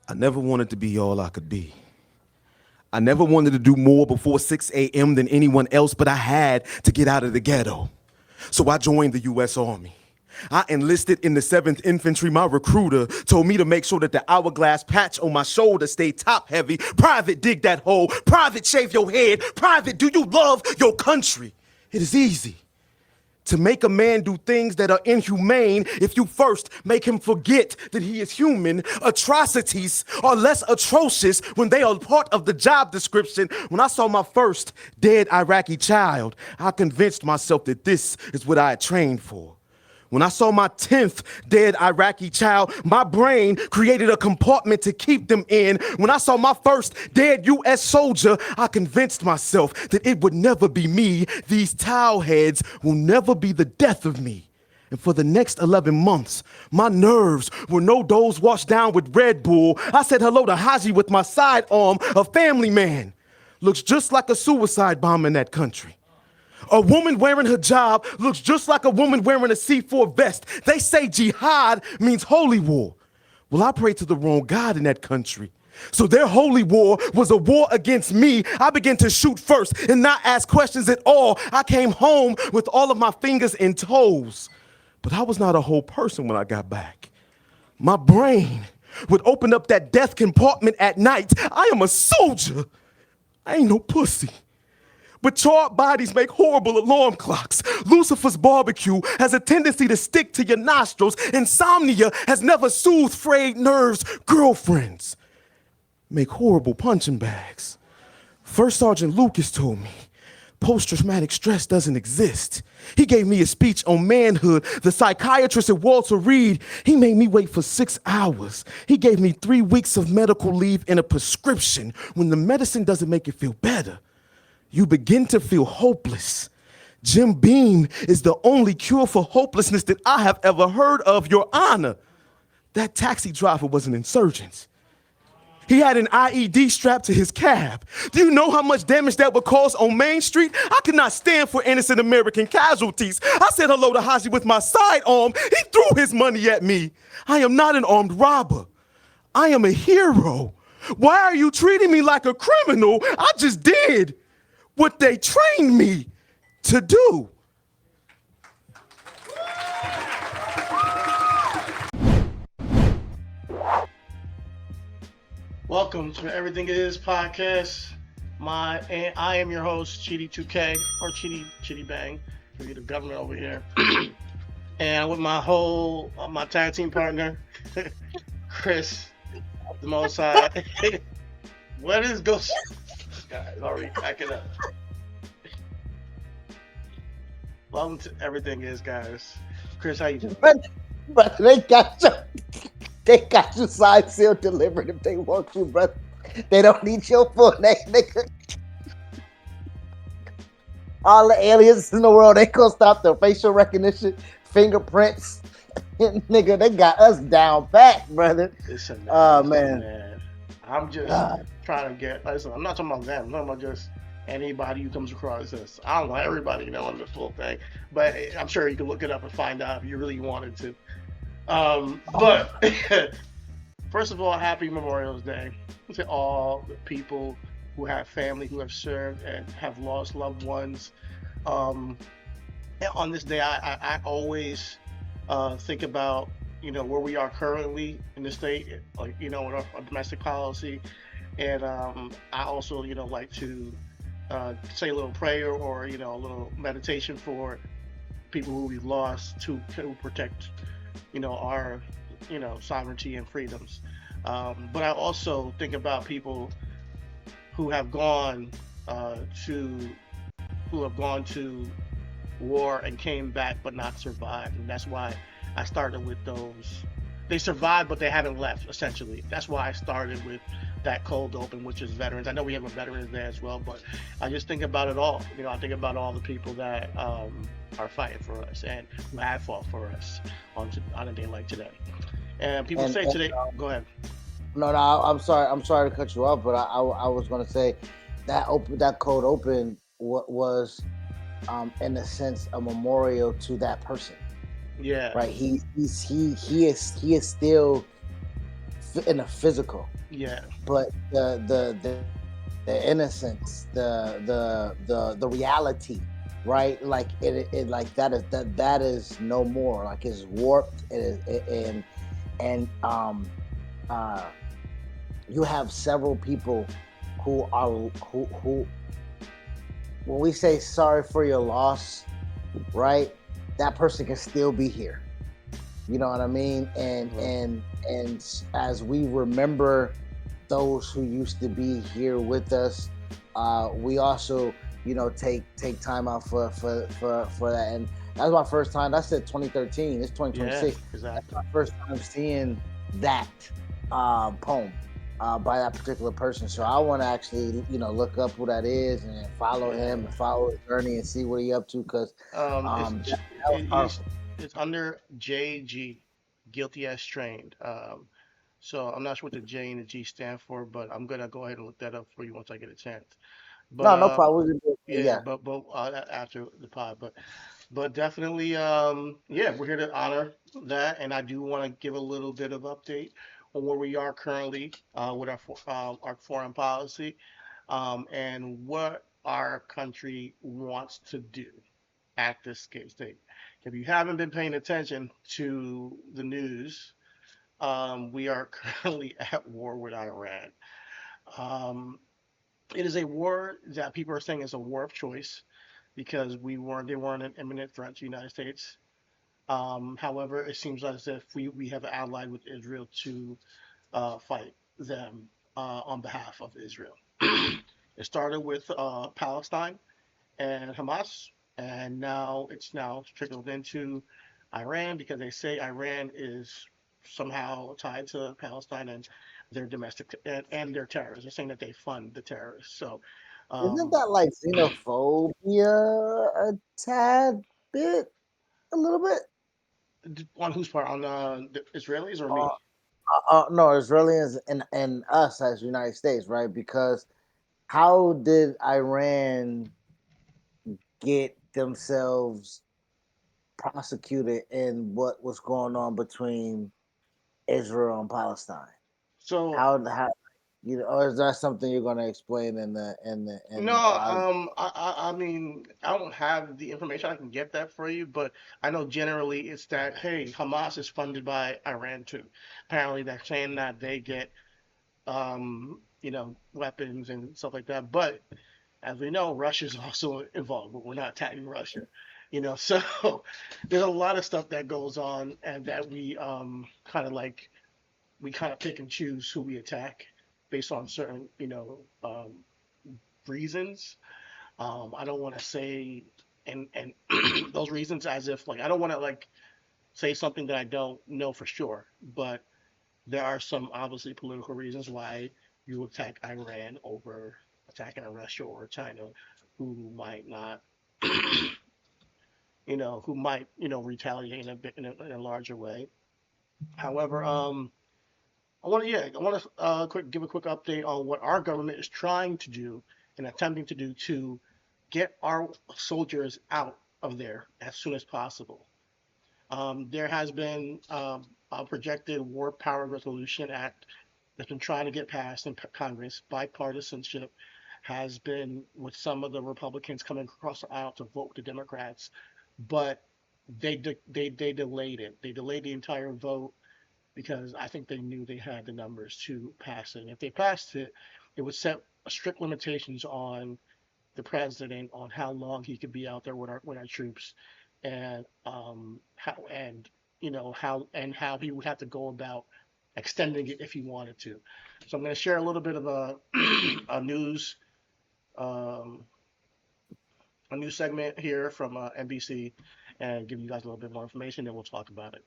I never wanted to be all I could be. I never wanted to do more before 6 a.m. than anyone else, but I had to get out of the ghetto. So I joined the U.S. Army. I enlisted in the 7th Infantry. My recruiter told me to make sure that the hourglass patch on my shoulder stayed top heavy. Private, dig that hole. Private, shave your head. Private, do you love your country? It is easy to make a man do things that are inhumane if you first make him forget that he is human. Atrocities are less atrocious when they are part of the job description. When I saw my first dead Iraqi child, I convinced myself that this is what I had trained for. When I saw my 10th dead Iraqi child, my brain created a compartment to keep them in. When I saw my first dead U.S. soldier, I convinced myself that it would never be me. These towel heads will never be the death of me. And for the next 11 months, my nerves were no dose washed down with Red Bull. I said hello to Haji with my sidearm, a family man. Looks just like a suicide bomb in that country. A woman wearing hijab looks just like a woman wearing a C4 vest. They say jihad means holy war. Well, I prayed to the wrong God in that country. So their holy war was a war against me. I began to shoot first and not ask questions at all. I came home with all of my fingers and toes. But I was not a whole person when I got back. My brain would open up that death compartment at night. I am a soldier. I ain't no pussy. But charred bodies make horrible alarm clocks. Lucifer's barbecue has a tendency to stick to your nostrils. Insomnia has never soothed frayed nerves. Girlfriends make horrible punching bags. First Sergeant Lucas told me post-traumatic stress doesn't exist. He gave me a speech on manhood. The psychiatrist at Walter Reed, he made me wait for 6 hours. He gave me 3 weeks of medical leave and a prescription. When the medicine doesn't make you feel better, you begin to feel hopeless. Jim Beam is the only cure for hopelessness that I have ever heard of, Your Honor. That taxi driver was an insurgent. He had an IED strapped to his cab. Do you know how much damage that would cause on Main Street? I could not stand for innocent American casualties. I said hello to Haji with my sidearm. He threw his money at me. I am not an armed robber. I am a hero. Why are you treating me like a criminal? I just did what they trained me to do. Welcome to Everything Is podcast. I am your host, Chidi 2K, or Chidi Bang, for you the government over here. And with my tag team partner, Chris, the Most High. What is Ghost? Guys, already cracking up. Welcome to Everything Is, guys. Chris, how you doing? But they got you signed, sealed, delivered if they want you, brother. They don't need your full name, nigga. All the aliens in the world, they gonna stop their facial recognition, fingerprints. Nigga, they got us down pat, brother. Listen, man. I'm just trying to get. Listen, I'm not talking about them. I'm talking about just anybody who comes across this. I don't want everybody knowing the full thing, but I'm sure you can look it up and find out if you really wanted to. But first of all, happy Memorial Day to all the people who have family who have served and have lost loved ones. On this day, I always think about where we are currently in the state, like with our domestic policy, and I also like to say a little prayer or a little meditation for people who we've lost to protect our sovereignty and freedoms. But I also think about people who have gone to war and came back but not survived, and that's why I started with those. They survived but they haven't left, essentially. That's why I started with that cold open, which is veterans. I know we have a veterans there as well, but I just think about it all. I think about all the people that are fighting for us and who have fought for us on a day like today. And people say today, go ahead. No, I'm sorry to cut you off, but I was gonna say that cold open was in a sense a memorial to that person. Yeah. Right. He is still in the physical. Yeah. But the innocence, the reality, right? Like it like that is no more. Like it's warped. And you have several people who are who when we say sorry for your loss, right? That person can still be here. You know what I mean? And as we remember those who used to be here with us, we also, take time out for that. And that's my first time. That's it, 2013. It's 2026. Yeah, exactly. That's my first time seeing that poem by that particular person. So I want to actually, look up who that is and follow him and follow his journey and see what he up to, because it's under JG, guilty as trained. So I'm not sure what the J and the G stand for, but I'm gonna go ahead and look that up for you once I get a chance. But no problem. We can do it. yeah, Yeah. but after the pod, but definitely, yeah, we're here to honor that, and I do want to give a little bit of update on where we are currently with our foreign policy, and what our country wants to do at this state. If you haven't been paying attention to the news, we are currently at war with Iran. Um, it is a war that people are saying is a war of choice because they weren't an imminent threat to the United States. However, it seems as if we have allied with Israel to fight them on behalf of Israel. It started with Palestine and Hamas, and now it's trickled into Iran because they say Iran is somehow tied to Palestine and their domestic and their terrorists. They're saying that they fund the terrorists. So, Isn't um, that like xenophobia a tad bit, a little bit? on whose part? On the Israelis or Uh, me? no, Israelis and us as United States, right? Because how did Iran get themselves prosecuted in what was going on between Israel and Palestine? So How or is that something you're going to explain no, in I mean, I don't have the information. I can get that for you, but I know generally it's that, hey, Hamas is funded by Iran too. Apparently, they're saying that they get, weapons and stuff like that. But as we know, Russia's also involved, but we're not attacking Russia. So there's a lot of stuff that goes on, and that we kind of pick and choose who we attack based on certain, reasons. I don't want to say and those reasons as if like I don't want to like say something that I don't know for sure, but there are some obviously political reasons why you attack Iran over attacking Russia or China, who might not, who might retaliate in a bit in a larger way. However, I want to give a quick update on what our government is trying to do and attempting to do to get our soldiers out of there as soon as possible. There has been a projected War Powers Resolution Act that's been trying to get passed in Congress. Bipartisanship has been with some of the Republicans coming across the aisle to vote with the Democrats, but they delayed it. They delayed the entire vote because I think they knew they had the numbers to pass it. And if they passed it, it would set strict limitations on the president on how long he could be out there with our troops, and how he would have to go about extending it if he wanted to. So I'm going to share a little bit of a news um, a news segment here from NBC and give you guys a little bit more information, and we'll talk about it.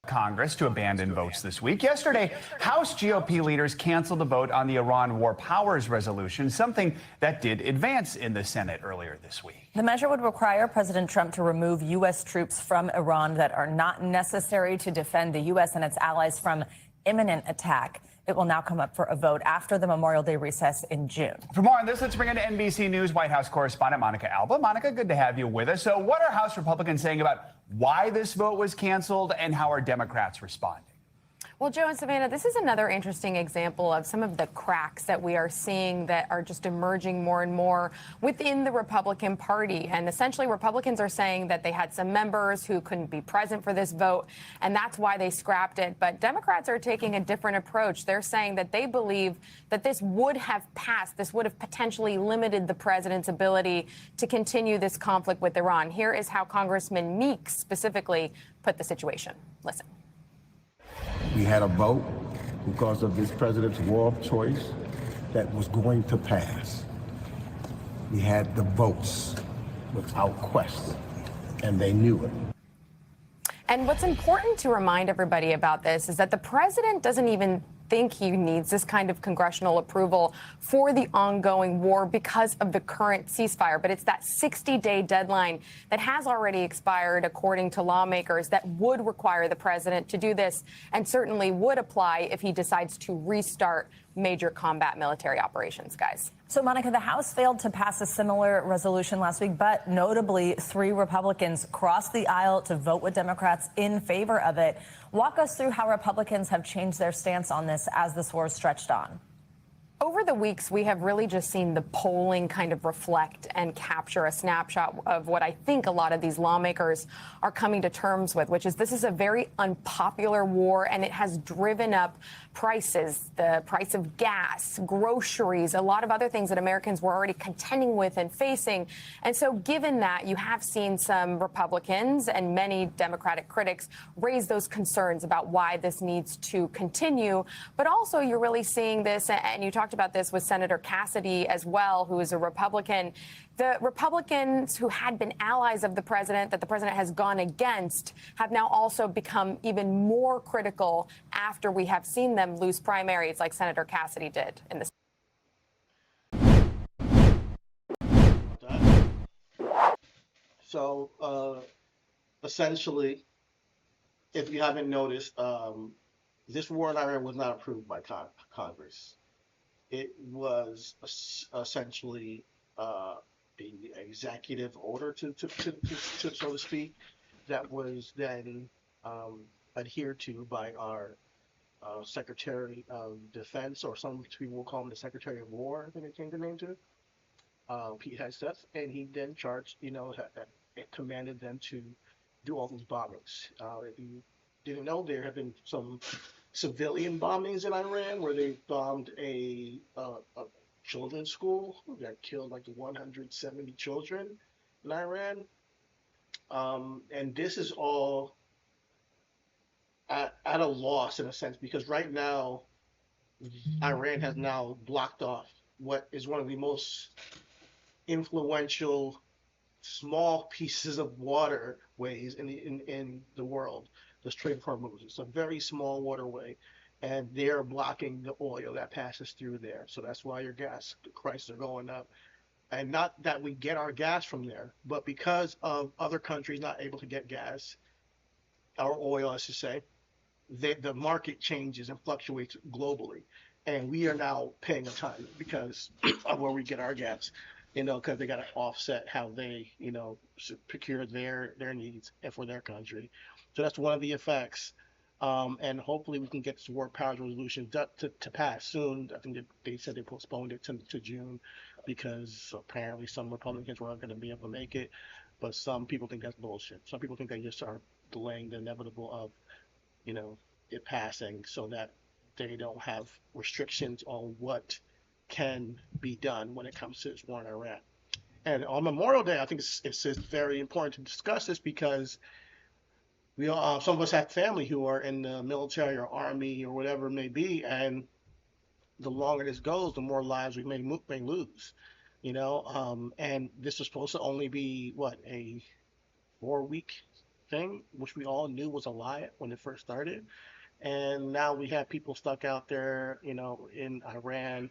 Congress to abandon votes this week. Yesterday, House GOP leaders canceled a vote on the Iran War Powers Resolution, something that did advance in the Senate earlier this week. The measure would require President Trump to remove U.S. troops from Iran that are not necessary to defend the U.S. and its allies from imminent attack. It will now come up for a vote after the Memorial Day recess in June. For more on this, let's bring in NBC News White House correspondent Monica Alba. Monica, good to have you with us. So what are House Republicans saying about why this vote was canceled, and how are Democrats responding. Well, Joe and Savannah, this is another interesting example of some of the cracks that we are seeing that are just emerging more and more within the Republican Party. And essentially, Republicans are saying that they had some members who couldn't be present for this vote, and that's why they scrapped it. But Democrats are taking a different approach. They're saying that they believe that this would have passed, this would have potentially limited the president's ability to continue this conflict with Iran. Here is how Congressman Meeks specifically put the situation. Listen. We had a vote because of this president's war of choice that was going to pass. We had the votes without question, and they knew it. And what's important to remind everybody about this is that the president doesn't even think he needs this kind of congressional approval for the ongoing war because of the current ceasefire. But it's that 60-day deadline that has already expired, according to lawmakers, that would require the president to do this, and certainly would apply if he decides to restart major combat military operations, guys. So, Monica, the House failed to pass a similar resolution last week, but notably 3 Republicans crossed the aisle to vote with Democrats in favor of it. Walk us through how Republicans have changed their stance on this as this war stretched on. Over the weeks, we have really just seen the polling kind of reflect and capture a snapshot of what I think a lot of these lawmakers are coming to terms with, which is this is a very unpopular war, and it has driven up prices, the price of gas, groceries, a lot of other things that Americans were already contending with and facing. And so given that, you have seen some Republicans and many Democratic critics raise those concerns about why this needs to continue. But also you're really seeing this, and you talked about this with Senator Cassidy as well, who is a Republican. The Republicans who had been allies of the president, that the president has gone against, have now also become even more critical after we have seen them lose primaries like Senator Cassidy did in the So essentially, if you haven't noticed, this war in Iran was not approved by Congress. It was essentially an executive order, to so to speak, that was then adhered to by our Secretary of Defense, or some people will call him the Secretary of War, I think it came to name to, Pete Hegseth, and he then charged, commanded them to do all these bombings. If you didn't know, there have been some civilian bombings in Iran where they bombed a children's school that killed like 170 children in Iran. And this is all at a loss in a sense, because right now Iran has now blocked off what is one of the most influential small pieces of waterways in the world, the Strait of Hormuz. It's a very small waterway, and they're blocking the oil that passes through there. So that's why your gas prices are going up. And not that we get our gas from there, but because of other countries not able to get gas, or oil, I should say, the market changes and fluctuates globally. And we are now paying a ton because of where we get our gas, because they got to offset how they, procure their needs and for their country. So that's one of the effects. And hopefully we can get this War Powers Resolution to pass soon. I think they said they postponed it to June because apparently some Republicans weren't going to be able to make it. But some people think that's bullshit. Some people think they just are delaying the inevitable of, it passing so that they don't have restrictions on what can be done when it comes to this war in Iran. And on Memorial Day, I think it's very important to discuss this because we all, some of us have family who are in the military or army or whatever it may be, and the longer this goes, the more lives we may lose. And this was supposed to only be a 4-week thing, which we all knew was a lie when it first started. And now we have people stuck out there, in Iran,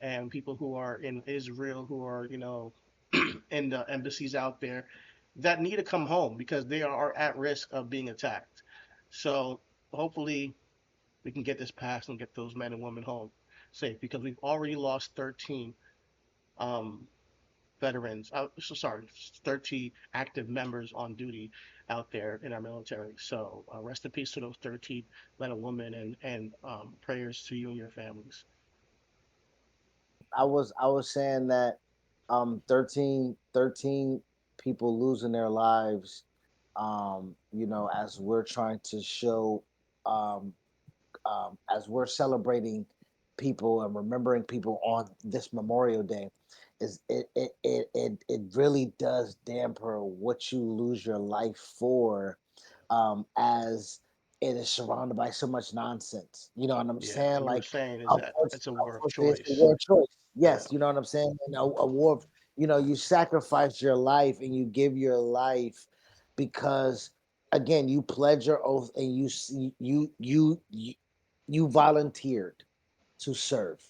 and people who are in Israel who are, in the embassies out there that need to come home because they are at risk of being attacked. So hopefully we can get this passed and get those men and women home safe, because we've already lost 13 veterans. So sorry, 13 active members on duty out there in our military. So rest in peace to those 13 men and women, and prayers to you and your families. I was saying that 13 people losing their lives, as we're trying to show, um, as we're celebrating people and remembering people on this Memorial Day, is it really does damper what you lose your life for, as it is surrounded by so much nonsense. You know what I'm Yeah, saying? and you were Like, saying is that unfortunately, it's a war of unfortunately, it's the choice. war of choice. Yeah. Yes, you know what I'm saying? And a war of, you sacrifice your life and you give your life because, again, you pledge your oath and you volunteered to serve.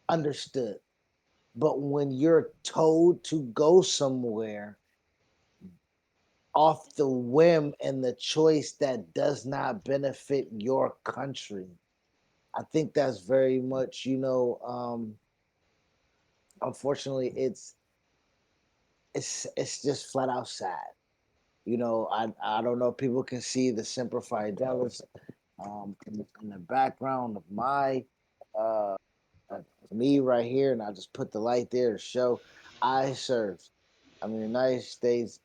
Understood. But when you're told to go somewhere off the whim and the choice that does not benefit your country, I think that's very much, unfortunately, it's just flat out sad. I don't know if people can see the Semper Fidelis in the background of my uh me right here, and I just put the light there to show I served. I'm a United States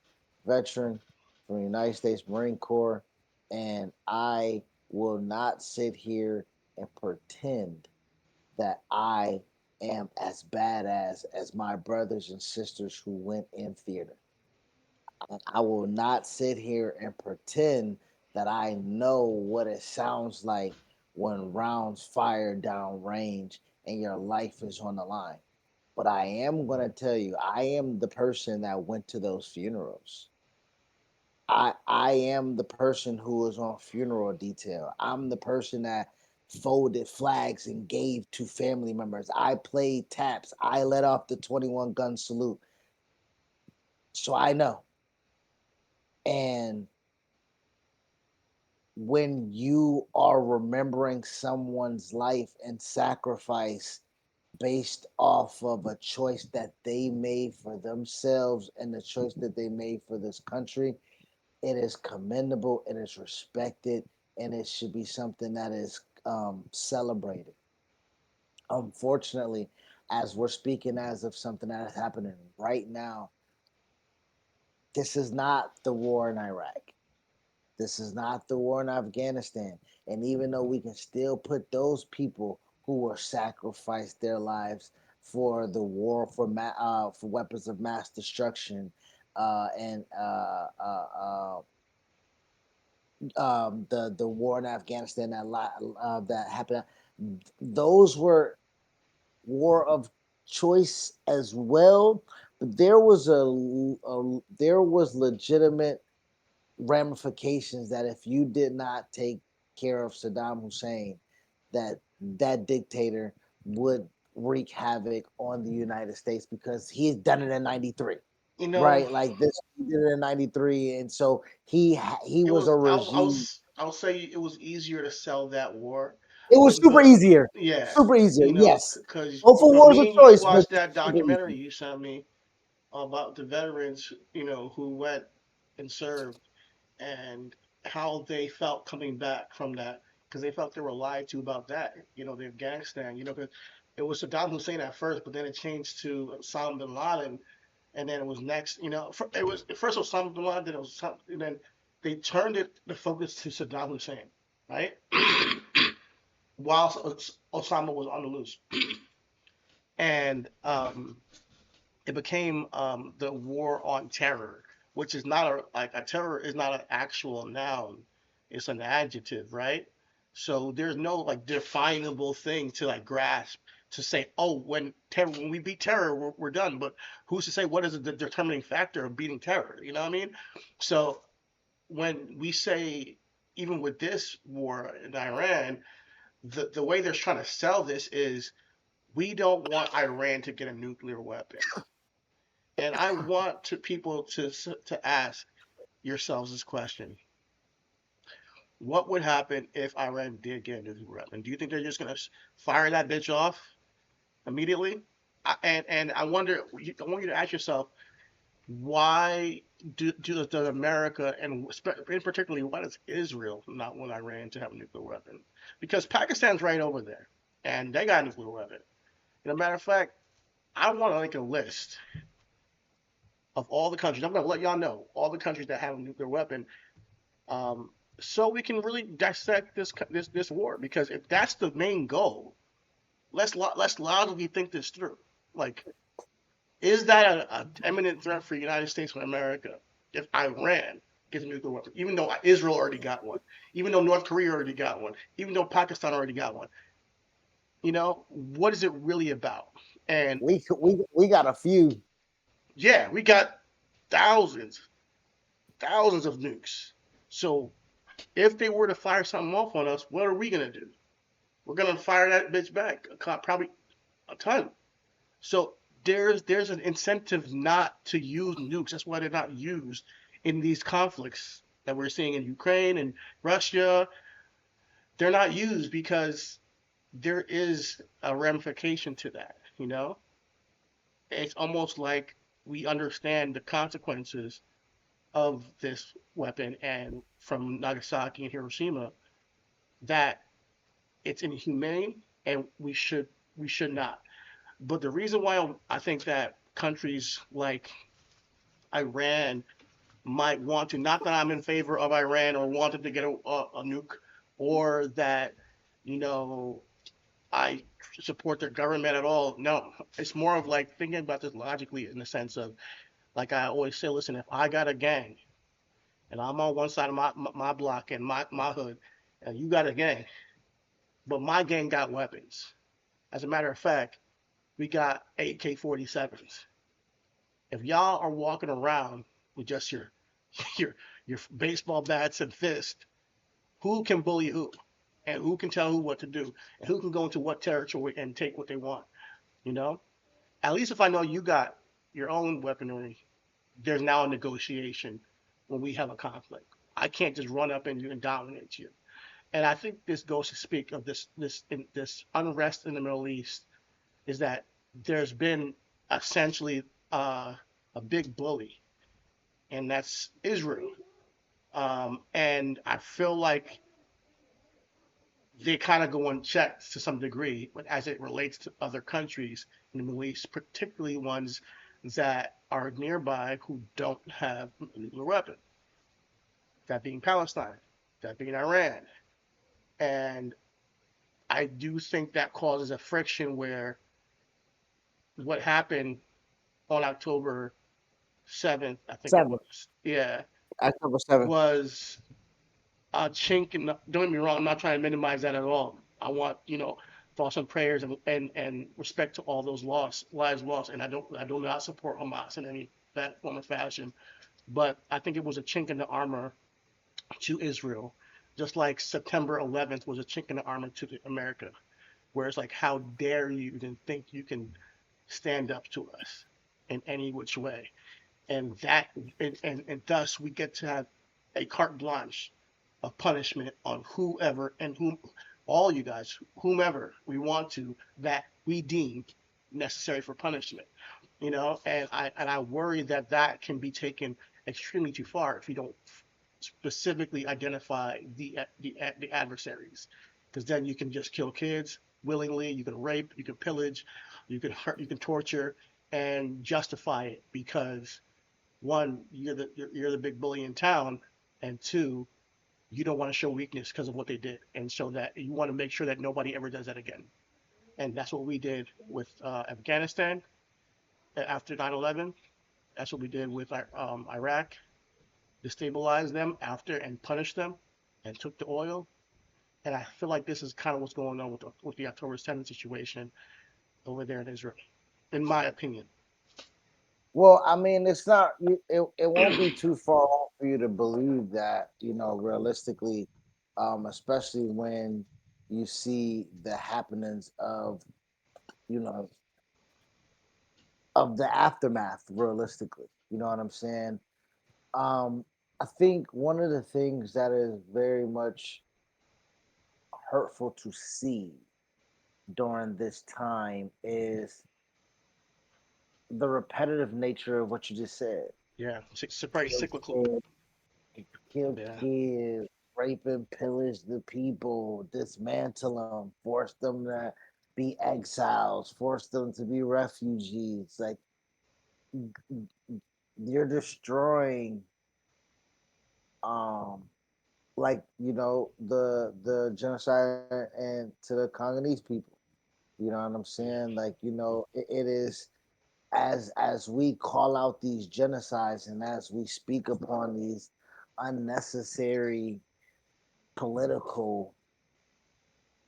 veteran from the United States Marine Corps, and I will not sit here and pretend that I am as badass as my brothers and sisters who went in theater. I will not sit here and pretend that I know what it sounds like when rounds fire down range and your life is on the line. But I am going to tell you, I am the person that went to those funerals. I am the person who was on funeral detail. I'm the person that folded flags and gave to family members. I played taps. I let off the 21 gun salute. So I know. And when you are remembering someone's life and sacrifice based off of a choice that they made for themselves and the choice that they made for this country, it is commendable, it is respected, and it should be something that is celebrated. Unfortunately, as we're speaking as of something that is happening right now, this is not the war in Iraq. This is not the war in Afghanistan. And even though we can still put those people who were sacrificed their lives for the war for weapons of mass destruction, and the war in Afghanistan that happened, those were war of choice as well. But there was legitimate ramifications that if you did not take care of Saddam Hussein, that dictator would wreak havoc on the United States because he had done it in '93, You know, right? Like this, he did it in '93, and so he it was was a regime. I'll say it was easier to sell that war, It was but super easier, yeah, super easier. Yes, because both for wars of me and you choice, but watched that super documentary easy. you sent me about the veterans, who went and served, and how they felt coming back from that, because they felt they were lied to about that, the Afghanistan, because it was Saddam Hussein at first, but then it changed to Osama bin Laden, and then it was next, it was first Osama bin Laden, then it was and then they turned the focus to Saddam Hussein, right? While Osama was on the loose, and it became the war on terror, which is not a terror is not an actual noun, it's an adjective, right? So there's no like definable thing to like grasp to say, oh, when we beat terror, we're done. But who's to say what is the determining factor of beating terror? You know what I mean? So when we say, even with this war in Iran, the way they're trying to sell this is we don't want Iran to get a nuclear weapon. And I want people to ask yourselves this question: what would happen if Iran did get a nuclear weapon? Do you think they're just gonna fire that bitch off immediately? And I wonder, I want you to ask yourself, why does America, and in particularly, why does Israel not want Iran to have a nuclear weapon? Because Pakistan's right over there, and they got a nuclear weapon. And a matter of fact, I want to make a list of all the countries. I'm going to let y'all know all the countries that have a nuclear weapon, um, so we can really dissect this war. Because if that's the main goal, let's logically think this through. Like, is that an imminent threat for the United States of America if Iran gets a nuclear weapon? Even though Israel already got one, even though North Korea already got one, even though Pakistan already got one. What is it really about? And We got a few. yeah, we got thousands, thousands of nukes. So if they were to fire something off on us, what are we gonna do? We're gonna fire that bitch back, probably a ton. So there's an incentive not to use nukes. That's why they're not used in these conflicts that we're seeing in Ukraine and Russia. They're not used because there is a ramification to that. It's almost like we understand the consequences of this weapon and from Nagasaki and Hiroshima, that it's inhumane and we should not. But the reason why I think that countries like Iran might want to, not that I'm in favor of Iran or wanted to get a nuke, or that, you know, I support their government at all. No, it's more of like thinking about this logically in the sense of, like I always say, listen, if I got a gang and I'm on one side of my block and my hood, and you got a gang, but my gang got weapons. As a matter of fact, we got AK-47s. If y'all are walking around with just your your baseball bats and fists, who can bully who, and who can tell who what to do, and who can go into what territory and take what they want? You know, at least if I know you got your own weaponry, there's now a negotiation when we have a conflict. I can't just run up in you and dominate you. And I think this goes to speak of this unrest in the Middle East, is that there's been essentially a big bully, and that's Israel. And I feel like they kind of go unchecked to some degree, but as it relates to other countries in the Middle East, particularly ones that are nearby who don't have a nuclear weapon, that being Palestine, that being Iran. And I do think that causes a friction where what happened on October 7th, I think it 7th, was, yeah, October 7th. was a chink in don't get me wrong, I'm not trying to minimize that at all. I want, thoughts and prayers and respect to all those lives lost. And I do not support Hamas in any form or fashion. But I think it was a chink in the armor to Israel, just like September 11th was a chink in the armor to America, where it's like, how dare you even think you can stand up to us in any which way? And that and thus we get to have a carte blanche of punishment on whoever and whom, all you guys, whomever we want to, that we deem necessary for punishment. And I worry that that can be taken extremely too far if you don't specifically identify the adversaries, because then you can just kill kids willingly, you can rape, you can pillage, you can hurt, you can torture, and justify it because, one, you're the big bully in town, and two, you don't want to show weakness because of what they did, and so that you want to make sure that nobody ever does that again. And that's what we did with Afghanistan after 9/11. That's what we did with Iraq. Destabilized them after and punished them, and took the oil. And I feel like this is kind of what's going on with the October 7th situation over there in Israel, in my opinion. Well, I mean, it's not. It won't be too far off for you to believe that. Realistically, especially when you see the happenings of you know of the aftermath. Realistically, you know what I'm saying. Um, I think one of the things that is very much hurtful to see during this time is the repetitive nature of what you just said. Yeah, it's very Kill cyclical. kill Yeah, kids, rape and pillage the people, dismantle them, force them to be exiles, force them to be refugees. Like you're destroying, um, like the genocide and to the Congolese people. You know what I'm saying? Like it is as we call out these genocides and as we speak upon these unnecessary political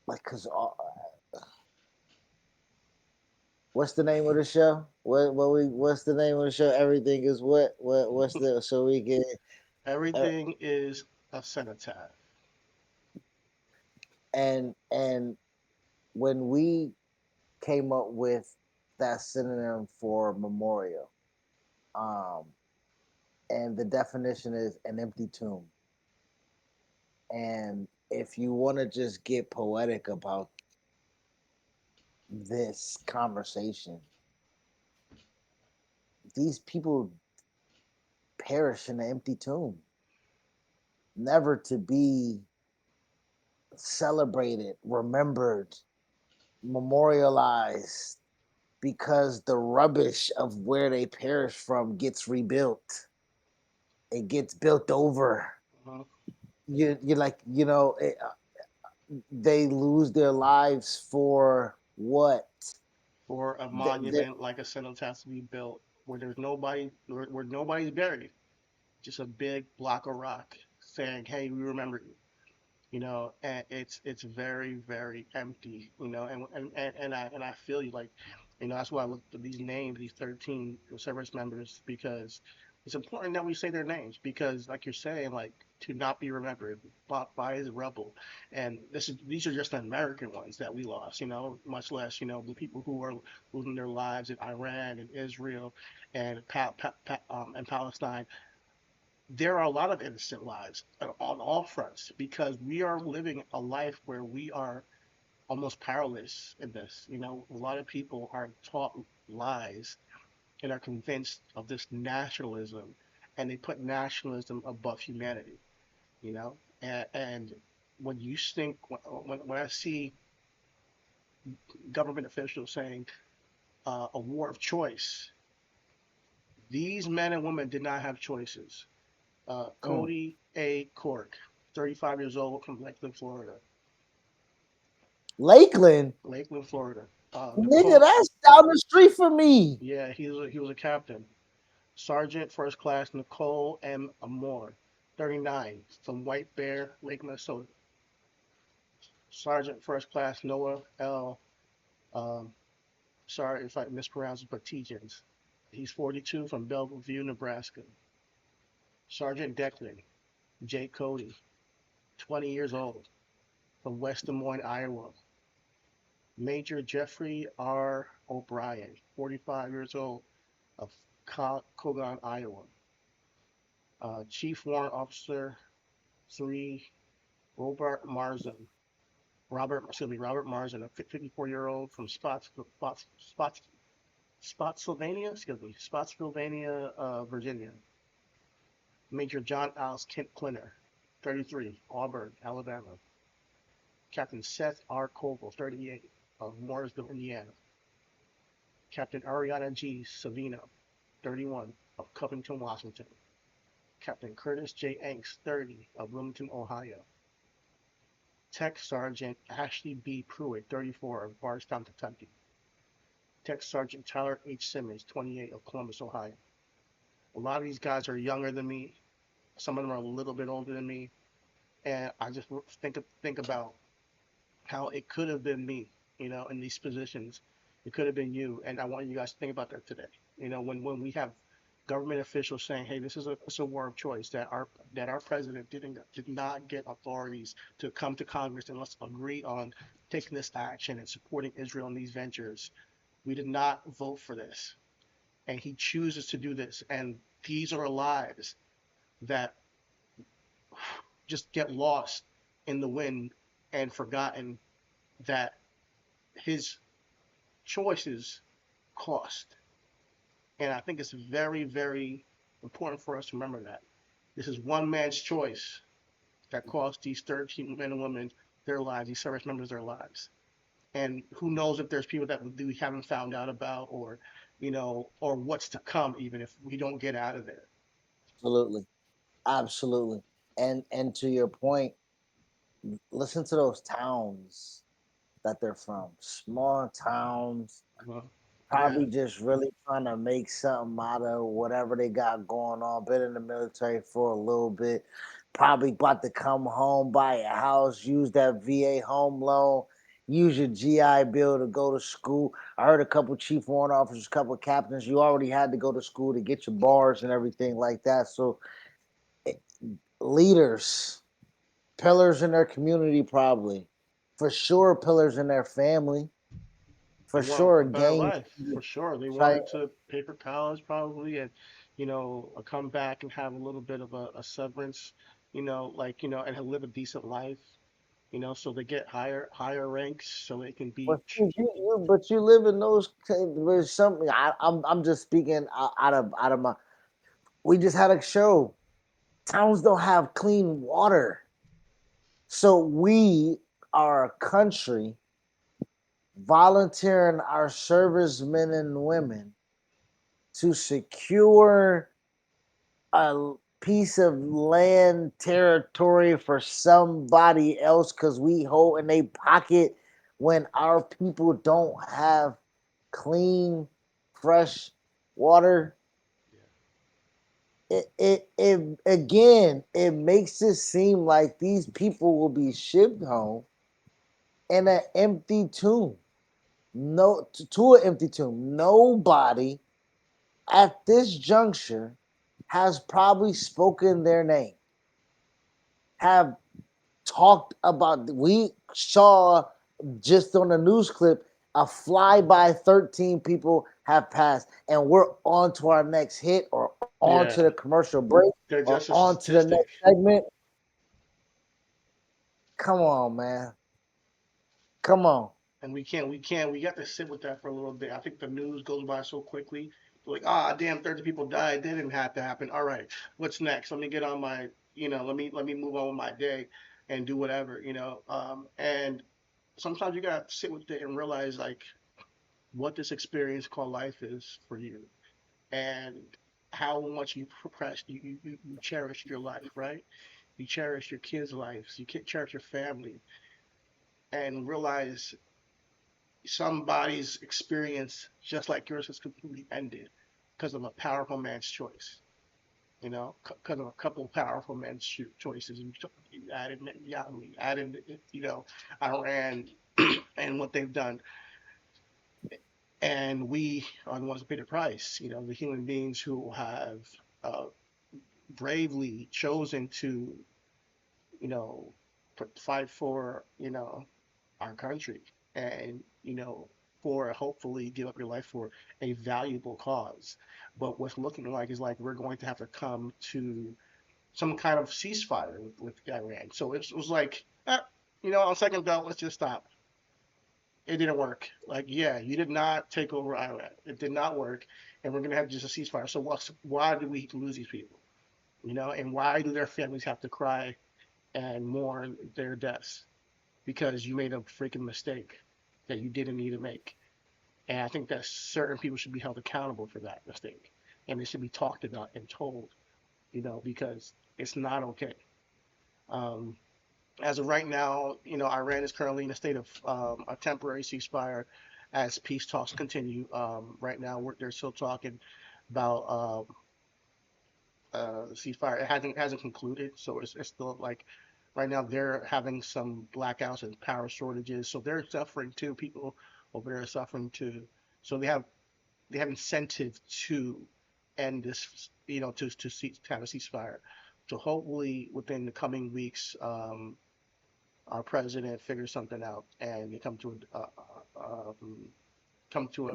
like because what's the name of the show what's the name of the show everything is what's the so we get uh, everything is a cenotaph. and when we came up with that synonym for memorial, um and the definition is an empty tomb. And if you want to just get poetic about this conversation, these people perish in an empty tomb, never to be celebrated, remembered, memorialized, because the rubbish of where they perish from gets rebuilt. It gets built over. Uh, You're like, they lose their lives for what? for a The monument like a cenotaph to be built where there's nobody, where nobody's buried, just a big block of rock saying, "Hey, we remember you." And it's very very empty. And I feel you, like, that's why I looked at these names, these 13 service members, because it's important that we say their names, because like you're saying, like, to not be remembered by his rubble. And these are just the American ones that we lost, much less the people who are losing their lives in Iran and Israel and and Palestine. There are a lot of innocent lives on all fronts, because we are living a life where we are almost powerless in this. A lot of people are taught lies and are convinced of this nationalism, and they put nationalism above humanity. And when you think, when I see government officials saying a war of choice, these men and women did not have choices. mm, Cody A. Cork, 35 years old, from Lakeland, Florida. Lakeland, Lakeland, Florida. nigga, Nicole, that's down the street from me. yeah, he was a captain. Sergeant First Class Nicole M. Amore, 39, from White Bear, Lake, Minnesota. Sergeant First Class Noah L. Um, sorry if I mispronounced, but Tijans. He's 42, from Bellevue, Nebraska. Sergeant Declan J. Cody, 20 years old, from West Des Moines, Iowa. Major Jeffrey R. O'Brien, 45 years old, of Kogon, Iowa. Chief Warrant Officer 3, Robert Marzin. Robert Marzin, a 54-year-old from Spotsylvania, Spotsylvania, Virginia. Major John Alice Kent Clinner, 33, Auburn, Alabama. Captain Seth R. Koval, 38, of Mooresville, Indiana. Captain Ariana G. Savino, 31, of Covington, Washington. Captain Curtis J. Anks, 30, of Wilmington, Ohio. Tech Sergeant Ashley B. Pruitt, 34, of Bardstown, Kentucky. Tech Sergeant Tyler H. Simmons, 28, of Columbus, Ohio. A lot of these guys are younger than me. Some of them are a little bit older than me. And I just think about how it could have been me, in these positions. It could have been you. And I want you guys to think about that today. When we have government officials saying, "Hey, this is a war of choice," that our president did not get authorities to come to Congress and let's agree on taking this action and supporting Israel in these ventures. We did not vote for this, and he chooses to do this. And these are lives that just get lost in the wind and forgotten that his choices cost. And I think it's very, very important for us to remember that. This is one man's choice that cost these 13 men and women their lives, these service members their lives. And who knows if there's people that we haven't found out about, or, or what's to come, even if we don't get out of there. Absolutely, absolutely. And to your point, listen to those towns that they're from. Small towns, Well, yeah, probably just really trying to make something out of whatever they got going on. Been in the military for a little bit, probably about to come home, buy a house, use that VA home loan, use your GI Bill to go to school. I heard a couple chief warrant officers, a couple captains. You already had to go to school to get your bars and everything like that. So eh, leaders, pillars in their community, probably for sure, pillars in their family, for they want sure, a better gang. life for sure. They Try wanted to pay for college probably, and come back and have a little bit of a severance, and live a decent life. So they get higher ranks, so they can But be. you live in those. There's something. I'm just speaking out of my. We just had a show. Towns don't have clean water, so we are a country volunteering our servicemen and women to secure a piece of land territory for somebody else because we hold in a pocket when our people don't have clean, fresh water. It again, it makes it seem like these people will be shipped home in an empty tomb. No, to an empty tomb. Nobody at this juncture has probably spoken their name, have talked about. We saw just on the news clip a flyby 13 people have passed, and we're on to our next hit or on to Yeah, the commercial break they're or just a on to the statistic. next segment. Come on, man. Come on. And we got to sit with that for a little bit. I think the news goes by so quickly. Like, ah, damn, 30 people died. That didn't have to happen. All right, what's next? Let me get on my, let me move on with my day and do whatever. And sometimes you gotta sit with it and realize like what this experience called life is for you, and how much you press, you cherish your life, right? You cherish your kids' lives. You cherish your family, and realize somebody's experience, just like yours, has completely ended because of a powerful man's choice. Because of a couple of powerful men's choices. You added Netanyahu, added, Iran, and what they've done. And we are the ones who pay the price. The human beings who have uh, bravely chosen to, you know, fight for, our country, and for hopefully give up your life for a valuable cause. But what's looking like is like we're going to have to come to some kind of ceasefire with Iran. So it was like, on second thought, let's just stop. It didn't work. Like, yeah, you did not take over Iran. It did not work, and we're gonna have just a ceasefire. So why do we lose these people? And why do their families have to cry and mourn their deaths? Because you made a freaking mistake that you didn't need to make. And I think that certain people should be held accountable for that mistake. And they should be talked about and told, because it's not okay. Um, as of right now, Iran is currently in a state of a temporary ceasefire as peace talks continue. Right now, they're still talking about ceasefire. It hasn't concluded, so it's still like right now they're having some blackouts and power shortages, so they're suffering too. People over there are suffering too, so they have incentive to end this, to have a ceasefire. So hopefully within the coming weeks, our president figures something out and they come to an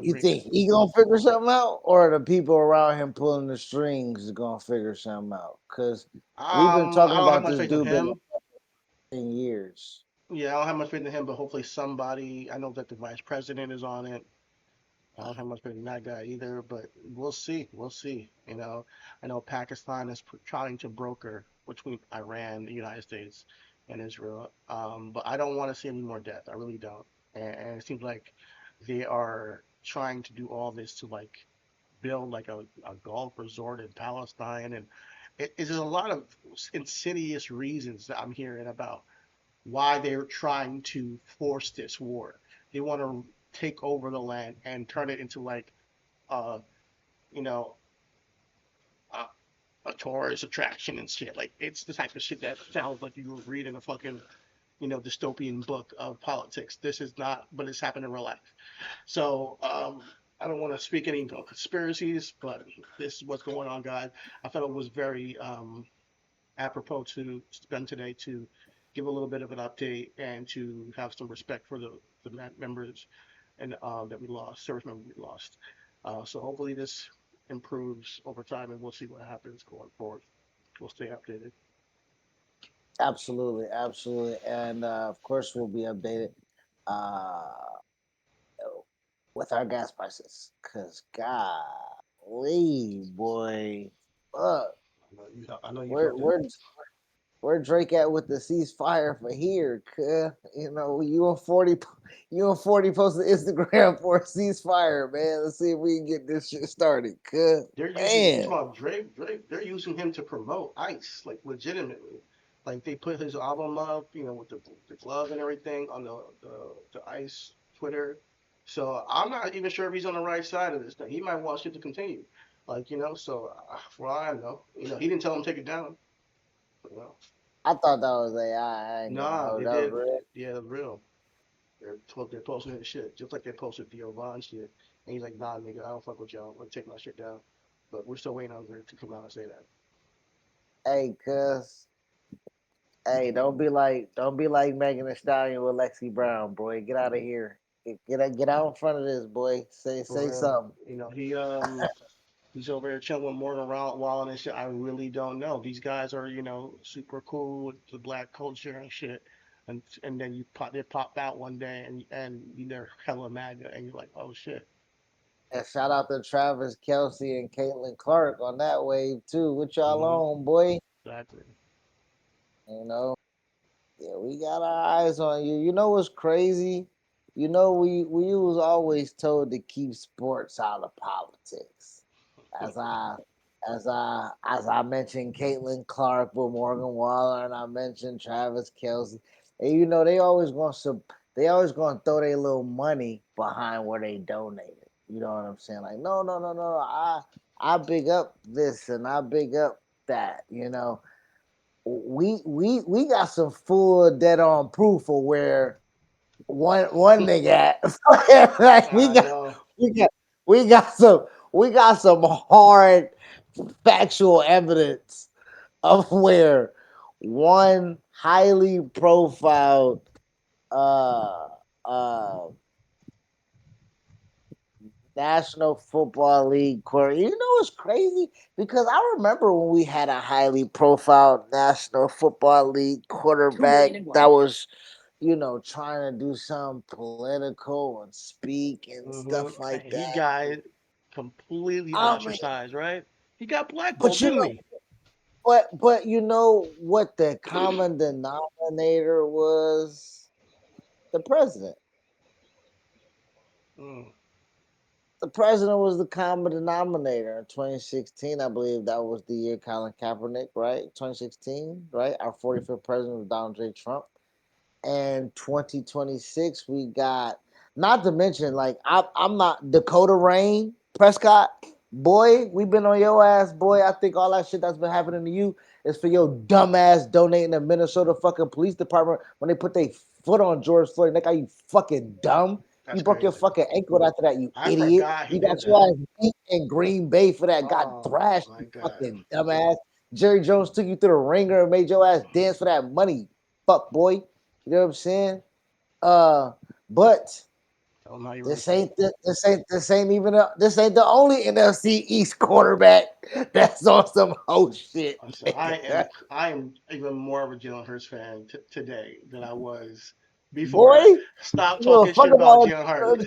You agreement. think he gonna figure something out, or the people around him pulling the strings is gonna figure something out? Because we've been I talking don't have about much this faith in dude been him. in years. Yeah, I don't have much faith in him, but hopefully somebody. I know that the vice president is on it. I don't have much faith in that guy either, but we'll see. We'll see. I know Pakistan is trying to broker between Iran, the United States, and Israel. But I don't want to see any more death. I really don't. And it seems like they are trying to do all this to like build like a Gulf resort in Palestine, and it's a lot of insidious reasons that I'm hearing about why they're trying to force this war. They want to take over the land and turn it into like uh you know a, a tourist attraction and shit. Like it's the type of shit that sounds like you would read in a fucking dystopian book of politics. This is not, but it's happened in real life. So I don't want to speak any conspiracies, but this is what's going on, guys. I thought it was very apropos to spend today to give a little bit of an update and to have some respect for the members and that we lost, service members we lost. So hopefully this improves over time, and we'll see what happens going forward. We'll stay updated. Absolutely, absolutely, and of course we'll be updated uh, with our gas prices. Cause golly, boy, fuck, I know you where felt that. where where Drake at with the ceasefire for here? Cuz you and 40 posted Instagram for a ceasefire, man. Let's see if we can get this shit started. Cuz They're using you man, talking about Drake. Drake. They're using him to promote ICE, like legitimately. Like they put his album up, with the glove and everything on the ICE Twitter. So I'm not even sure if he's on the right side of this thing. He might want shit to continue, So for all I know, he didn't tell him to take it down. You know, I thought that was AI. I ain't gonna nah, hold they that was did. real. Yeah, real. They're posting his shit just like they posted Theo Von shit, and he's like, nah, nigga, I don't fuck with y'all. I'm gonna take my shit down. But we're still waiting on her to come out and say that. Hey, cuz. Hey, don't be like Megan Thee Stallion with Lexi Brown, boy. Get out of here. Get out in front of this, boy. Say For real. something. He's over there chilling with Morgan Wallen and shit. I really don't know. These guys are, super cool with the black culture and shit. And then they pop out one day and they're hella MAGA and you're like, oh shit. And shout out to Travis Kelsey and Caitlin Clark on that wave too. What y'all Mm-hmm. on, boy? Exactly. You know, yeah, we got our eyes on you. You know what's crazy? We was always told to keep sports out of politics. As I as I mentioned Caitlin Clark with Morgan Waller, and I mentioned Travis Kelsey. And they always gonna throw their little money behind where they donated. You know what I'm saying? Like, no, no, no, no. I big up this and I big up that. We got some full dead on proof of where one nigga at. Like I know. we got we got some we got some hard factual evidence of where one highly profiled uh uh National Football League quarterback. You know what's crazy? Because I remember when we had a highly profiled National Football League quarterback that was, trying to do something political and speak and Mm-hmm. stuff like And he that. got completely I mean, ostracized, right? He got blackballed, but didn't he? you know what the common denominator was? The president. Mm. The president was the common denominator in 2016. I believe that was the year Colin Kaepernick, right? 2016, right? Our 45th president was Donald J. Trump. And 2026, we got, not to mention, like, I'm not Dakota Rain, Prescott. Boy, we've been on your ass, boy. I think all that shit that's been happening to you is for your dumb ass donating to Minnesota fucking police department when they put their foot on George Floyd. That guy, you fucking dumb. You That's broke your crazy. fucking ankle after that, you I idiot. forgot he You got did your that. ass beat in Green Bay for that. Got Oh thrashed, my you god. fucking dumbass. Jerry Jones took you through the ringer and made your ass dance for that money, fuck boy. You know what I'm saying? Uh, but Tell him how you really this feel. ain't the, this ain't the only NFC East quarterback that's on some whole shit. So Nigga. I am even more of a Jalen Hurts fan today than I was before. Boy, Stop you talking a fuck shit about about Jalen Hurts.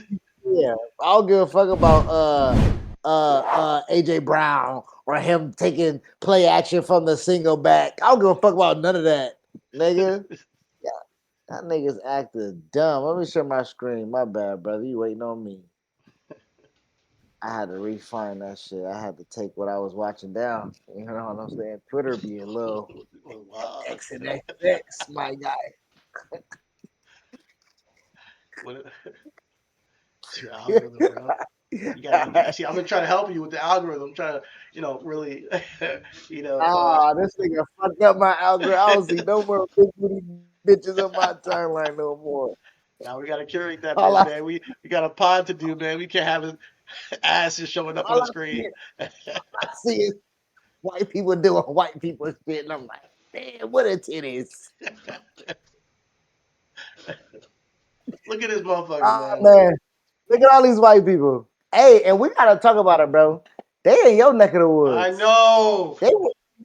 Yeah, I don't give a fuck about AJ Brown or him taking play action from the single back. I don't give a fuck about none of that, nigga. Yeah, that nigga's acting dumb. Let me share my screen. My bad, brother. You waiting on me? I had to refine that shit. I had to take what I was watching down. You know what I'm saying? Twitter be a little Wow. X and X X, my guy. What it's your algorithm, bro. You gotta see. I've been trying to help you with the algorithm. I'm trying to, really, you know. Uh, This nigga fucked up my algorithm. I don't see no more big booty bitches on my timeline no more. Now we gotta curate that All bitch, I, man. We got a pod to do, man. We can't have his ass just showing up on all the I see, screen. I see is white people doing white people shit, and I'm like, damn, what a titties. Look at this motherfucker, Oh man. man, look at all these white people. Hey, and we gotta talk about it, bro. They in your neck of the I woods. know. They,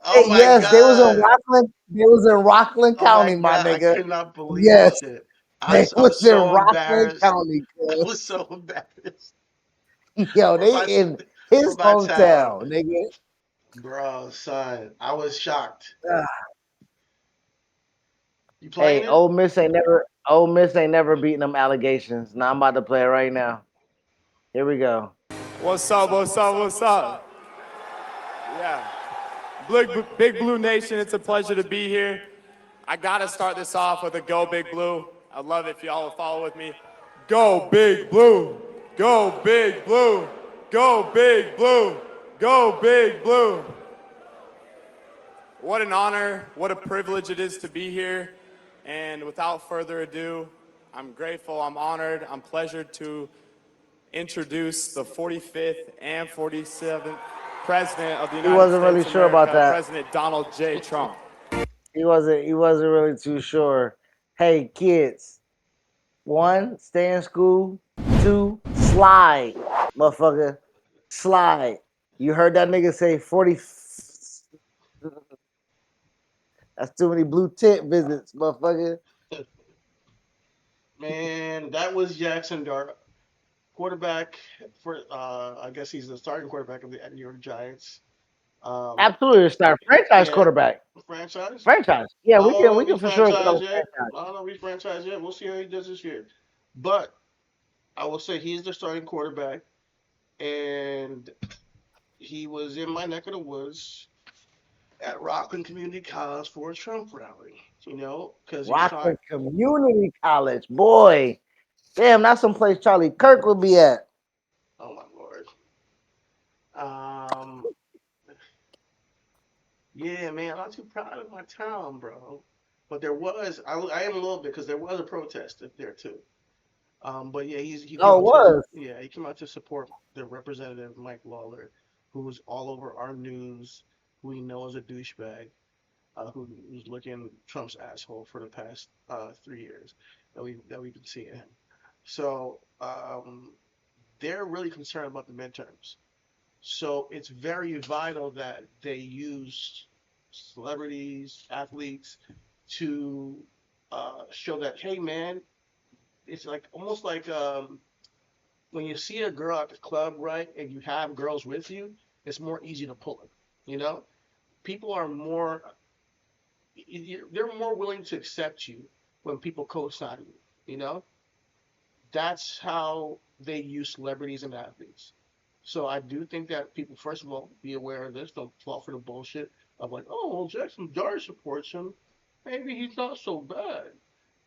Oh my yes, they was in god. Rockland. They was in Rockland Oh my County, my god. I nigga. could not believe this Yes, shit. they I'm was in so Rockland embarrassed. County. I Cuz. was so embarrassed Yo, for they my in his for my town, hometown, nigga. bro. Son, I was shocked. Ah. You playing Hey, it? Ole Miss ain't never beating them allegations. Now I'm about to play it right now. Here we go. What's up, what's up, what's up? Yeah. Big Blue Nation, it's a pleasure to be here. I gotta start this off with a Go Big Blue. I'd love it if y'all would follow with me. Go Big Blue! Go Big Blue! Go Big Blue! Go Big Blue! What an honor, what a privilege it is to be here. And without further ado, I'm grateful, I'm honored, I'm pleasured to introduce the 45th and 47th President of the He United wasn't really States of sure about America, that. President Donald J. Trump. He wasn't really too sure. Hey kids, one, stay in school. Two, slide, motherfucker. Slide. You heard that nigga say 40. That's too many blue tent visits, motherfucker. Man, that was Jackson Dart, quarterback for. I guess he's the starting quarterback of the New York Giants. Um, Absolutely, start franchise yeah, quarterback. franchise. Franchise. Yeah, I don't know we if can he's for sure call franchised him yet. franchise. I don't know if he's franchised yet. We'll see how he does this year. But I will say he's the starting quarterback, and he was in my neck of the woods at Rockland Community College for a Trump rally. Because he's trying. Rockland Community College, boy. Damn, that's someplace Charlie Kirk would be at. Oh my lord. Um. Yeah, man, I'm not too proud of my town, bro. But there was. I am a little bit because there was a protest up there too. But yeah, he came Oh, it out to was. yeah he came out to support the representative Mike Lawler, who was all over our news, who we know is a douchebag, who's looking Trump's asshole for the past 3 years that we've been seeing him. So they're really concerned about the midterms. So it's very vital that they use celebrities, athletes to show that, hey man, it's like almost like when you see a girl at the club, right, and you have girls with you, it's more easy to pull them. You know, people are more, they're more willing to accept you when people co-sign you. You know, that's how they use celebrities and athletes. So I do think that people, first of all, be aware of this. Don't fall for the bullshit of like, oh, well, Jackson Dart supports him. Maybe he's not so bad.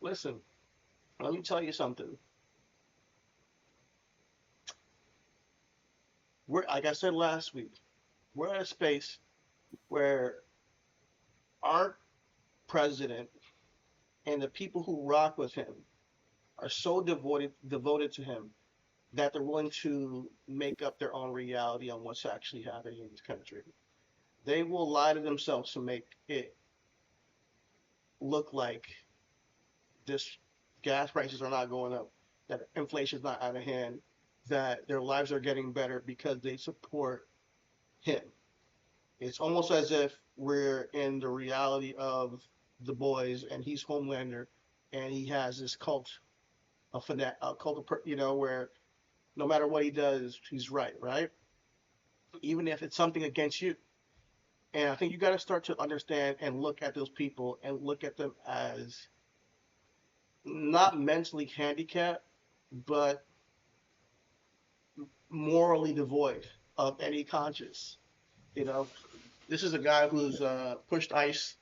Listen, let me tell you something. We're, like I said last week, we're at a space where our president and the people who rock with him are so devoted to him that they're willing to make up their own reality on what's actually happening in this country. They will lie to themselves to make it look like this gas prices are not going up, that inflation is not out of hand, that their lives are getting better because they support him. It's almost as if we're in the reality of the boys and he's Homelander and he has this cult, a cult of, where no matter what he does, he's right, right? Even if it's something against you. And I think you got to start to understand and look at those people and look at them as not mentally handicapped, but morally devoid of any conscience. You know, this is a guy who's pushed ICE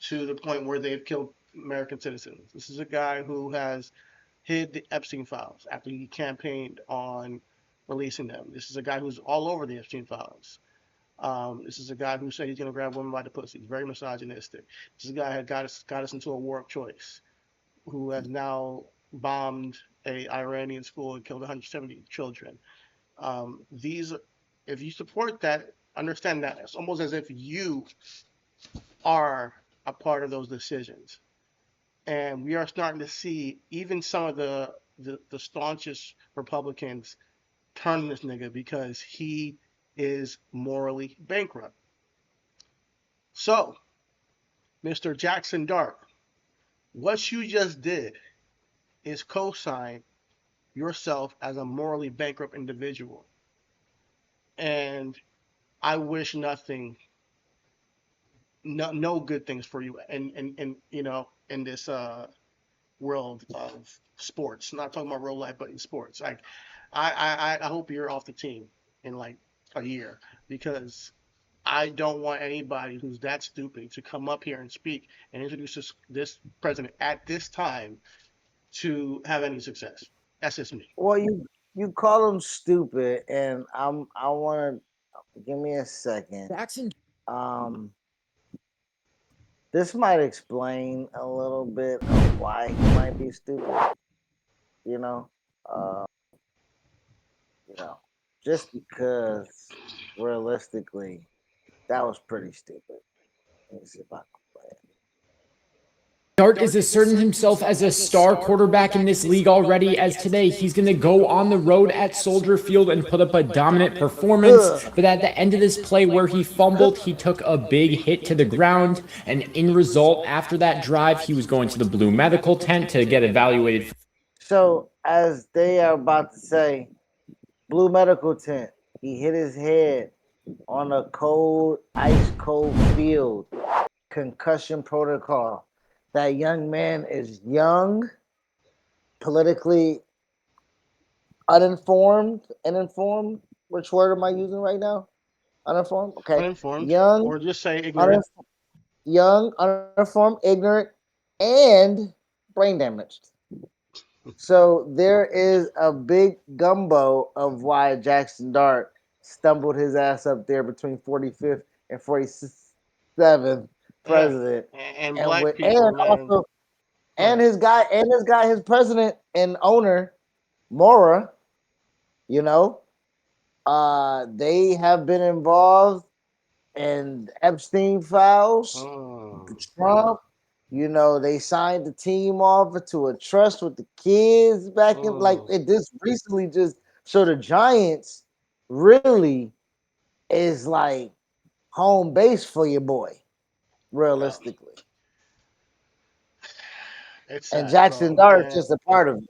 to the point where they've killed American citizens. This is a guy who has hid the Epstein files after he campaigned on releasing them. This is a guy who's all over the Epstein files. This is a guy who said he's going to grab women by the pussy. He's very misogynistic. This is a guy who got us into a war of choice, who has now bombed a Iranian school and killed 170 children. These, if you support that, understand that it's almost as if you are a part of those decisions. And we are starting to see even some of the staunchest Republicans turn this nigga because he is morally bankrupt. So, Mr. Jackson Dart, what you just did is co-sign yourself as a morally bankrupt individual. And I wish nothing, no good things for you and you know, in this world of sports. Not talking about real life, but in sports. Like I hope you're off the team in like a year, because I don't want anybody who's that stupid to come up here and speak and introduce this president at this time to have any success. That's just me. Well, you call him stupid, and I want to give me a second. Jackson. Um, this might explain a little bit of why he might be stupid. You know, uh, you know, just because realistically, that was pretty stupid. Let me see if I can play it. Dart is asserting himself as a star quarterback in this league already, as today he's going to go on the road at Soldier Field and put up a dominant performance. But at the end of this play where he fumbled, he took a big hit to the ground. And in result, after that drive, he was going to the Blue Medical tent to get evaluated. So, as they are about to say, Blue Medical tent, he hit his head on a cold, ice cold field. Concussion protocol. That young man is young, politically uninformed, Which word am I using right now? Uninformed? Okay. Uninformed. Young, Or just say ignorant. uninformed, ignorant, and brain damaged. So there is a big gumbo of why Jackson Dart stumbled his ass up there between 45th and 47th president. And black people, and man. also his president and owner, Mora, you know, they have been involved in Epstein files. Trump, you know, they signed the team off to a trust with the kids back in this recently just. So the Giants really is like home base for your boy, realistically. And Jackson Dart is just a part of it.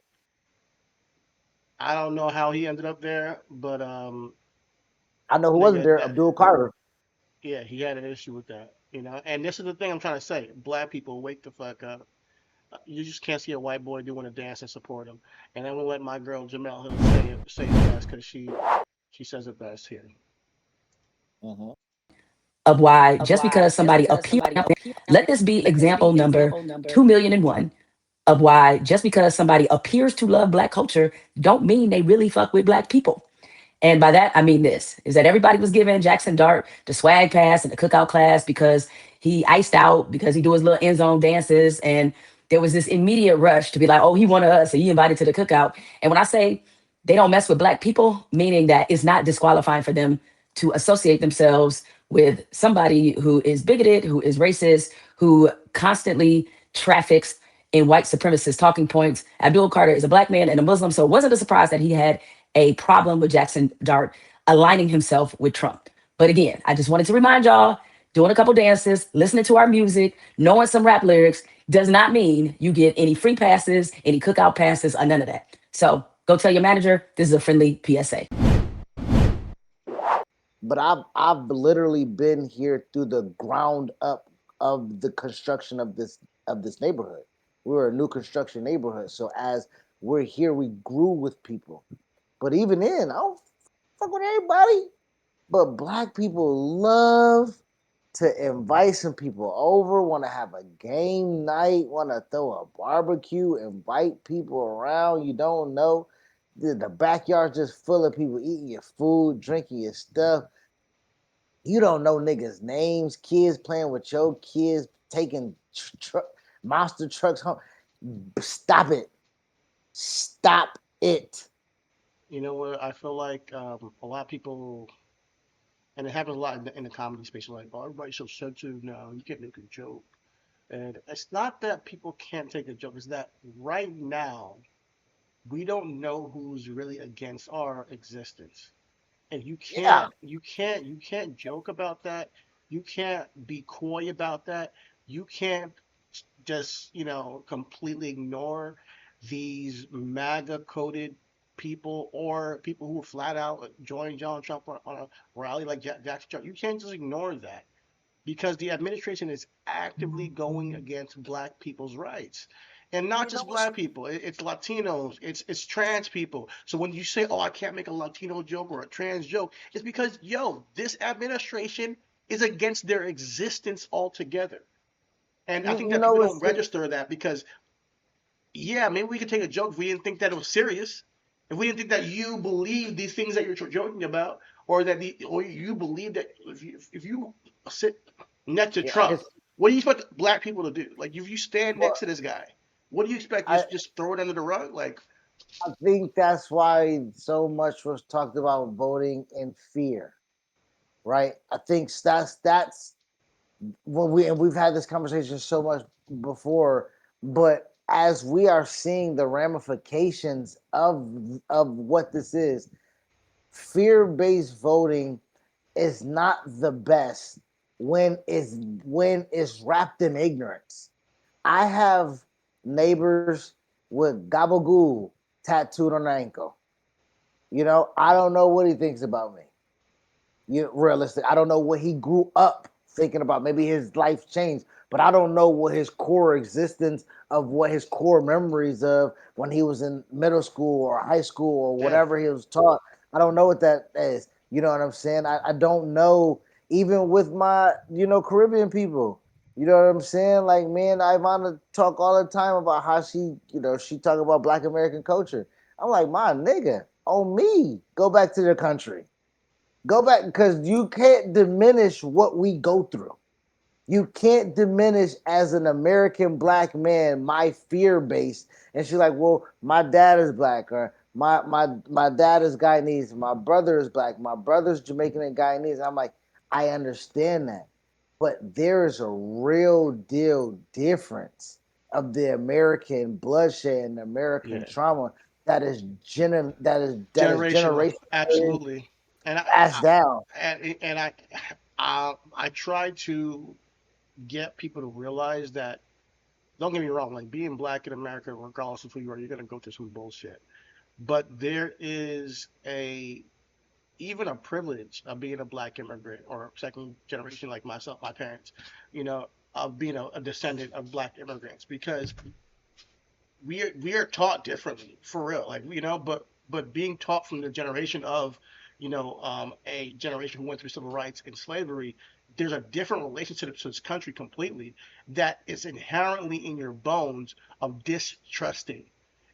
I don't know how he ended up there, but I know who wasn't there. Abdul Carter. Yeah, he had an issue with that, you know. And this is the thing I'm trying to say: black people, wake the fuck up. You just can't see a white boy doing a dance and support him. And I'm gonna let my girl Jamel Hill say it best, because she says it best here. Of why just because somebody appears, let this be example number 2,000,001 of why just because somebody appears to love black culture don't mean they really fuck with black people. And by that, I mean this, is that everybody was giving Jackson Dart the swag pass and the cookout class because he iced out, because he do his little end zone dances. And there was this immediate rush to be like, oh, he wanted us, so he invited to the cookout. And when I say they don't mess with black people, meaning that it's not disqualifying for them to associate themselves with somebody who is bigoted, who is racist, who constantly traffics in white supremacist talking points. Abdul Carter is a black man and a Muslim, so it wasn't a surprise that he had a problem with Jackson Dart aligning himself with Trump. But again, I just wanted to remind y'all, doing a couple dances, listening to our music, knowing some rap lyrics does not mean you get any free passes, any cookout passes, or none of that. So go Go tell your manager this is a friendly PSA. But I've literally been here through the ground up of the construction of this neighborhood. We're a new construction neighborhood, so as we're here, we grew with people. But even then, I don't fuck with everybody. But black people love to invite some people over, want to have a game night, want to throw a barbecue, invite people around you don't know. The backyard's just full of people eating your food, drinking your stuff. You don't know niggas' names, kids playing with your kids, taking monster trucks home. Stop it. Stop it. You know what? I feel like a lot of people, and it happens a lot in the comedy space. Like, oh, everybody's so sensitive now. You can't make a joke. And it's not that people can't take a joke. It's that right now we don't know who's really against our existence. And Yeah. you can't joke about that. You can't be coy about that. You can't just, completely ignore these MAGA coded people or people who flat out join Donald Trump on a rally like Jackson Trump. You can't just ignore that because the administration is actively going against black people's rights. And not You know just what's black people, it's Latinos, it's trans people. So when you say, "Oh, I can't make a Latino joke or a trans joke," it's because, yo, this administration is against their existence altogether. And I think you that know people don't what's register that because, yeah, maybe we could take a joke if we didn't think that it was serious. If we didn't think that you believe these things that you're joking about, or or you believe that if you sit next to yeah, I Trump, guess what do you expect black people to do? Like, if you stand well, next to this guy, what do you expect? I Just throw it under the rug? Like, I think that's why so much was talked about voting in fear, right? I think that's when we've had this conversation so much before, but as we are seeing the ramifications of what this is, fear-based voting is not the best when it's wrapped in ignorance. I have neighbors with gabagool tattooed on their ankle. I don't know what he thinks about me. Realistic. I don't know what he grew up thinking about. Maybe his life changed, but I don't know what his core existence of what his core memories of when he was in middle school or high school or yeah, whatever he was taught. I don't know what that is. You know what I'm saying? I don't know even with my, Caribbean people. You know what I'm saying? Like me and Ivana talk all the time about how she talk about Black American culture. I'm like, my nigga, on me, go back to the country. Go back because you can't diminish what we go through. You can't diminish as an American black man my fear base. And she's like, well, my dad is black, or my dad is Guyanese, my brother is black, my brother's Jamaican and Guyanese. And I'm like, I understand that. But there is a real deal difference of the American bloodshed and American yeah, trauma that is generational, generationally absolutely. And passed down. I try to get people to realize that. Don't get me wrong, like being black in America, regardless of who you are, you're gonna go through some bullshit. But there is even a privilege of being a black immigrant or second generation like myself, my parents, of being a descendant of black immigrants because we are taught differently for real, like but being taught from the generation of a generation who went through civil rights and slavery, there's a different relationship to this country completely that is inherently in your bones of distrusting,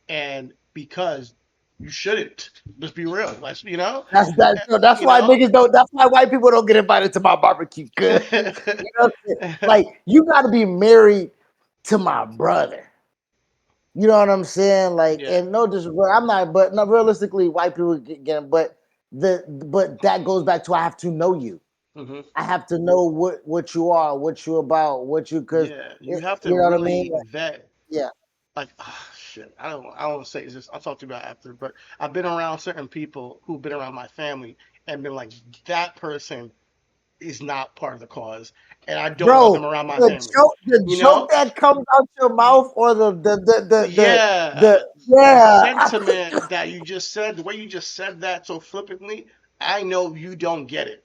and because you shouldn't. Let's be real. Let's That's that. So that's you why know. niggas don't. That's why white people don't get invited to my barbecue. Cause like you got to be married to my brother. You know what I'm saying? Like, Yeah. and no, just I'm not. But no, realistically, white people get. But that goes back to I have to know you. Hmm. I have to know what you are, what you about, what you because Yeah. You you have to know what I mean. really vet. Yeah, Like, shit. I don't want to say this. I'll talk to you about it after. But I've been around certain people who've been around my family and been like, that person is not part of the cause, and I don't want them Bro, around my the family. You joke know? that comes out your mouth, or Yeah, the yeah. sentiment that you just said, the way you just said that so flippantly, I know you don't get it.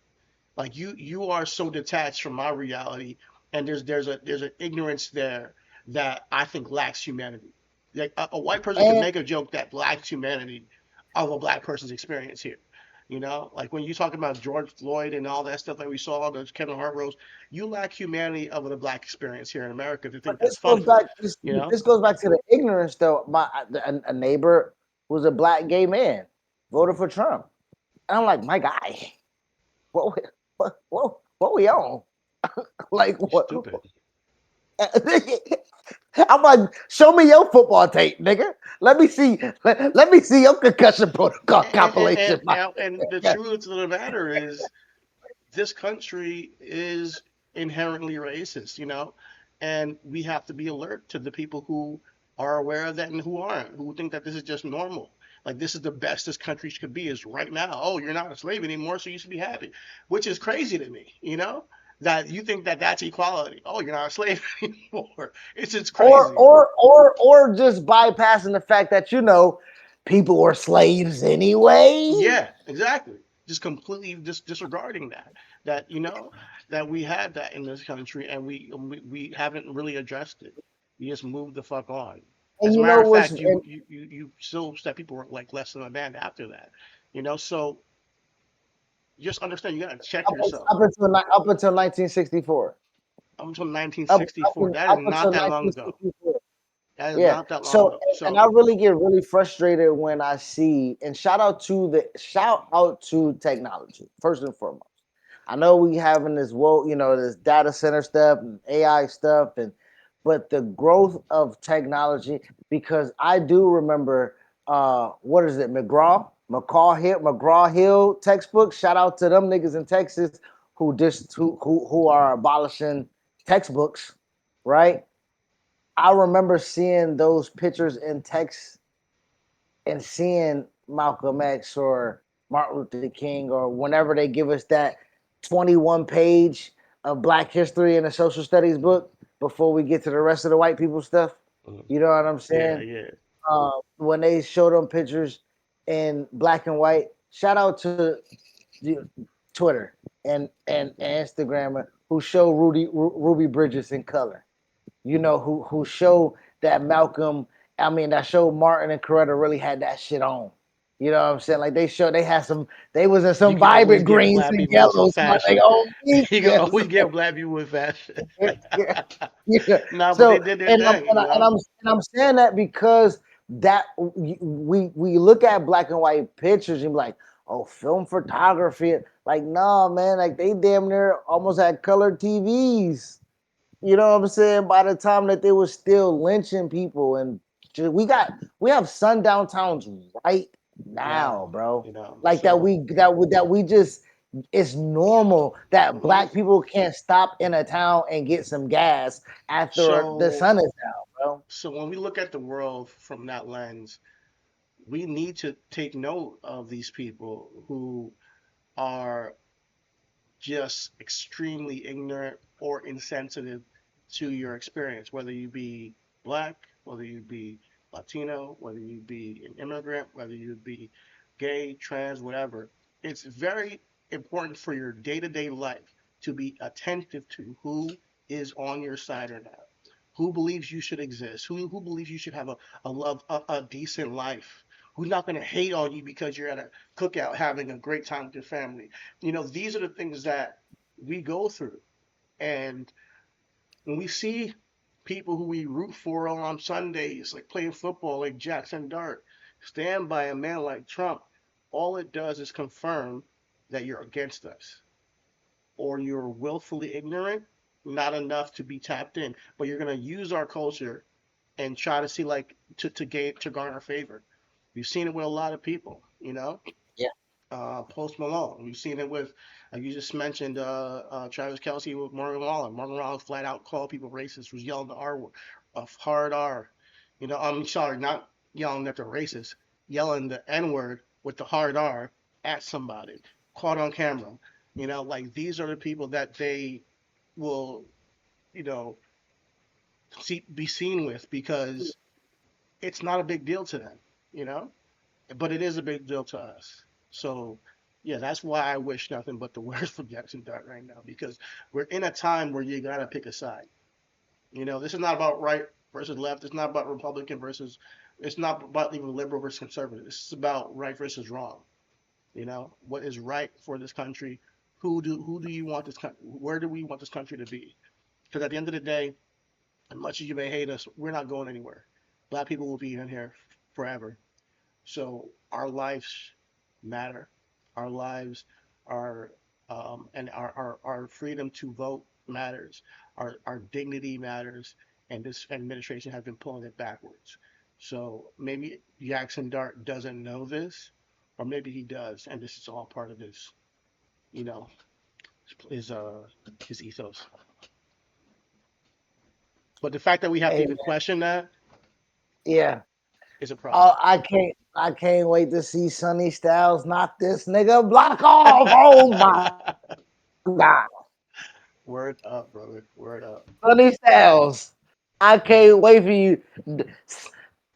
Like you are so detached from my reality, and there's an ignorance there that I think lacks humanity. Like a white person can And make a joke that lacks humanity of a black person's experience here. You know, like when you talk about George Floyd and all that stuff that we saw, those Kevin Hart roast, you lack humanity of the black experience here in America to but think that's funny. You know, this goes back to the ignorance though. A neighbor who's a black gay man voted for Trump, and I'm like, my guy, what what we on? Like you're what? stupid. I'm like, show me your football tape, nigga. Let me see. Let me see your concussion protocol compilation. And the truth of the matter is, this country is inherently racist, you know, and we have to be alert to the people who are aware of that and who aren't, who think that this is just normal. Like this is the best this country could be is right now. Oh, you're not a slave anymore, so you should be happy, which is crazy to me, you know, that you think that that's equality. Oh, you're not a slave anymore. It's or crazy. or or or just bypassing the fact that people were slaves anyway. Yeah, exactly. Just completely disregarding that you know that we had that in this country and we haven't really addressed it. We just moved the fuck on. As And a you matter know of what's fact, and you still said people were like less than a man after that. You know, so just understand you gotta check yourself. up until 1964. Up until Up 1964, that is up not until that long ago. 1964. That is Yeah. not that long So, ago. and So I really get really frustrated when I see, and shout out to technology first and foremost. I know we having this this data center stuff and AI stuff, but the growth of technology, because I do remember what is it, McGraw Hill textbook. Shout out to them niggas in Texas who are abolishing textbooks, right? I remember seeing those pictures in text and seeing Malcolm X or Martin Luther King, or whenever they give us that 21 page of Black history in a social studies book before we get to the rest of the white people stuff. mhm. You know what I'm Yeah, saying? yeah. When they show them pictures in black and white, shout out to Twitter and Instagram who show Ruby Bridges in color. Who show that that show Martin and Coretta really had that shit on. You know what I'm saying? Like they was in You some can always vibrant get greens black and people with some yellows, my nigga. fashion. Oh, You can yes. always get black people with fashion. Yeah, yeah. No, but they So did their and I'm thing, and, you I, and know. I'm and I'm saying that because that we look at black and white pictures and be like, oh, film photography. Like, nah, man, like they damn near almost had color TVs. You know what I'm saying? By the time that they were still lynching people, and we have sundown towns right now, Now, bro. you know. Like So that we just it's normal that mhm. black people can't stop in a town and get some gas after the so sun is down, bro. so when we look at the world from that lens, we need to take note of these people who are just extremely ignorant or insensitive to your experience, whether you be black, whether you be Latino, whether you be an immigrant, whether you be gay, trans, whatever. It's very important for your day to day life to be attentive to who is on your side or not, who believes you should exist, who believes you should have a decent life, who's not going to hate on you because you're at a cookout having a great time with your family. You know, these are the things that we go through. And when we see people who we root for on Sundays, like playing football, like Jackson Dart, stand by a man like Trump, all it does is confirm that you're against us or you're willfully ignorant, not enough to be tapped in, but you're going to use our culture and try to see like to garner favor. We've seen it with a lot of people, you know. Yeah. Post Malone. We've seen it with, like you just mentioned, Travis Kelsey with Morgan Wallen. Morgan Wallen flat out called people racist, was yelling the R word, a hard R. You know, I'm sorry, not yelling that they're racist, yelling the N word with the hard R at somebody, caught on camera. You know, like these are the people that they will, you know, be seen with because it's not a big deal to them, you know, but it is a big deal to us. So, yeah, that's why I wish nothing but the worst for Jackson Dart right now because we're in a time where you gotta pick a side. You know, this is not about right versus left. It's not about Republican versus. It's not about even liberal versus conservative. This is about right versus wrong. You know, what is right for this country? Who do you want this country? Where do we want this country to be? Because at the end of the day, as much as you may hate us, we're not going anywhere. Black people will be in here forever. So our lives matter. Our lives are, and our freedom to vote matters. Our dignity matters. And this administration has been pulling it backwards. So maybe Jackson Dart doesn't know this, or maybe he does, and this is all part of his, you know, his his ethos. But the fact that we have to Hey, even question that yeah. is a problem. I can't wait to see Sonny Styles knock this nigga block off. Oh my god. Word up, brother. Word up. Sonny Styles. I can't wait for you.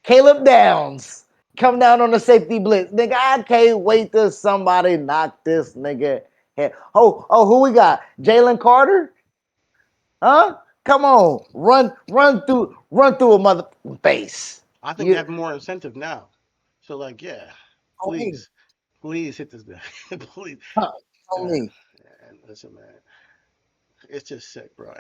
Caleb Downs. Come down on the safety blitz. Nigga, I can't wait till somebody knock this nigga head. Oh, who we got? Jalen Carter? Huh? Come on. Run through a mother face. I think they You have more incentive now. So like, yeah, Tony. please hit this guy, please. Uh, Tony. and listen, man, it's just sick, bro.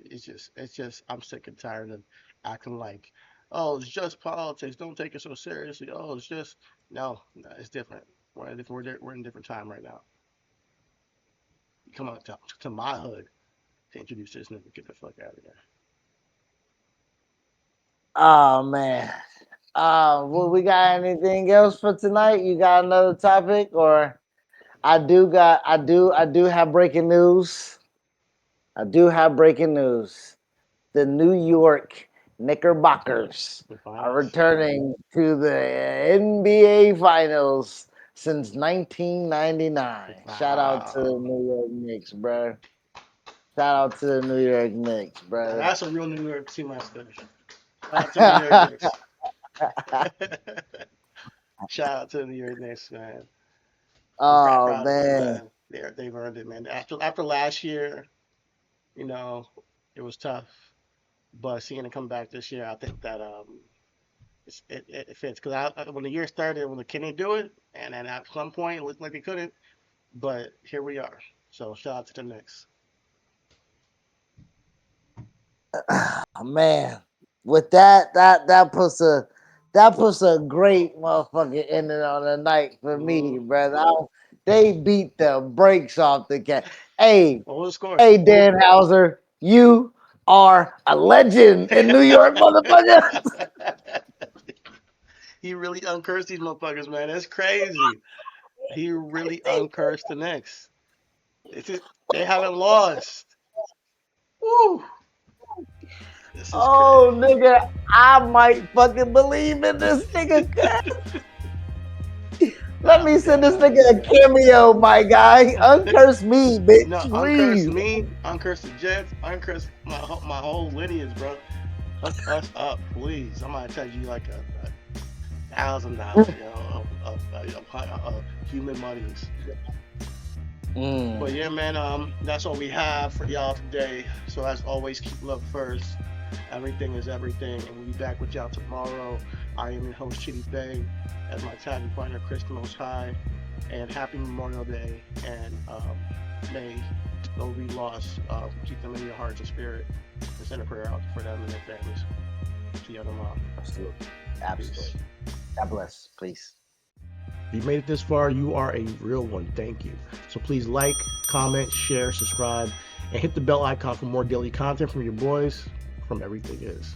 It's just, I'm sick and tired of acting like, oh, it's just politics. Don't take it so seriously. Oh, it's just no, it's different. We're in a different time right now. You come out to my hood to introduce this nigga. Get the fuck out of here. Oh man. Well, we got anything else for tonight? You got another topic, or I do have breaking news. I do have breaking news. The New York Knickerbockers The are finals. returning to the NBA Finals since 1999. Shout out to the Wow. New York Knicks, bro. Shout out to the New York Knicks, Now bro. that's a real New York team right there. Shout out to New York Knicks. Shout out to the New York Knicks, man. I'm Oh proud of them, man. man. They've earned it, man. After last year, you know, it was tough, but seeing it come back this year, I think that it fits. Because when the year started, when the Kenny do it, and then at some point it looked like they couldn't, but here we are. So shout out to the Knicks. Man, with that puts a great motherfucking ending on the night for me, Mm. brother. They beat the brakes off the cat. Hey, What was the score? hey, Dan Hauser, you are a legend in New York, motherfucker. He really uncursed these motherfuckers, man. That's crazy. He really uncursed the Knicks. They haven't lost. Woo! This is Oh, crazy. nigga, I might fucking believe in this nigga. Let Nah, me send Dan this Houser, nigga a man. cameo, my guy. Uncurse me, No, bitch, uncurse please. me, uncurse the Jets, uncurse my whole lineage, bro. Hook us up, please. I'm gonna charge you like a $1,000, of human monies. But yeah, man, that's all we have for y'all today. So as always, keep love first. Everything is everything, and we'll be back with y'all tomorrow. I am your host, Chidi Bay, as my tag partner, Chris the Most High, and happy Memorial Day, and may those we lost, keep them in your hearts and spirit, and send a prayer out for them and their families. See y'all tomorrow. Absolutely. Peace. God bless. Please. If you made it this far, you are a real one. Thank you. So please like, comment, share, subscribe, and hit the bell icon for more daily content from your boys from Everything Is.